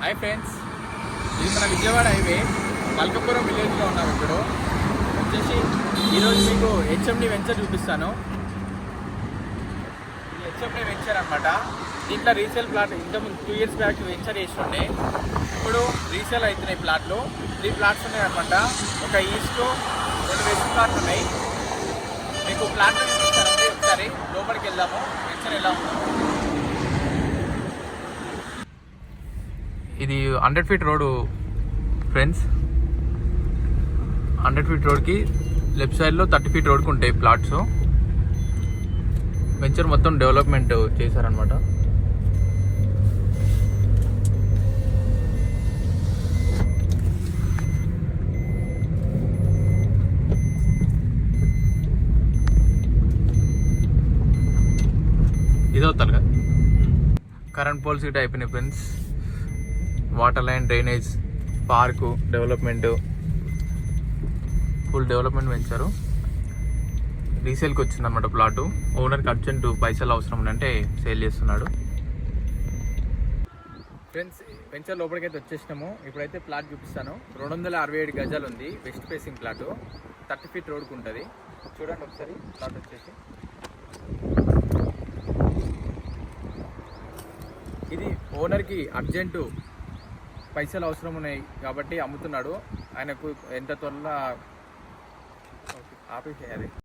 Hi friends, ఇది మన Vijayawada highway మల్కపురం విలేజ్లో ఉన్నాం. ఇప్పుడు వచ్చేసి ఈరోజు మీకు హెచ్ఎండి వెంచర్ చూపిస్తాను. ఇది హెచ్ఎండి వెంచర్ అనమాట. దీంట్లో రీసేల్ ప్లాట్ ఇంతకుముందు 2 years బ్యాక్ వెంచర్ చేసి ఉండే, ఇప్పుడు రీసేల్ అవుతున్నాయి ప్లాట్లు. 3 plots ఉన్నాయి అనమాట. ఒక ఈస్ట్, 2 వెస్ట్ ప్లాట్లు ఉన్నాయి. మీకు ప్లాట్లు చూపిస్తానండి. ఒకసారి లోపలికి వెళ్దాము, వెంచర్ ఎలా ఉందో. ఇది 100 feet రోడ్ ఫ్రెండ్స్. 100 feet రోడ్కి లెఫ్ట్ సైడ్లో 30 feet రోడ్కి ఉంటాయి ప్లాట్స్. వెంచర్ మొత్తం డెవలప్మెంట్ చేశారనమాట. ఇదో తలగా కరెంట్ పోల్స్ గిట్ట అయిపోయినాయి friends. Water line, drainage, park development, full development పెంచారు. రీసేల్కి వచ్చిందన్నమాట ప్లాటు. ఓనర్కి అర్జెంట్ పైసలు అవసరం ఉందంటే సేల్ చేస్తున్నాడు. ఫ్రెండ్స్, వెంచర్ లోపలికైతే వచ్చేసినాము. ఇప్పుడైతే ప్లాట్ చూపిస్తాను. 267 గజాలు ఉంది. West facing plot. 30 feet రోడ్కు ఉంటుంది. చూడండి ఒకసారి ప్లాట్ వచ్చేసి. ఇది ఓనర్కి అర్జెంటు పైసలు అవసరం ఉన్నాయి కాబట్టి అమ్ముతున్నాడు. ఆయనకు ఎంత త్వరలో ఆపేసేయాలి.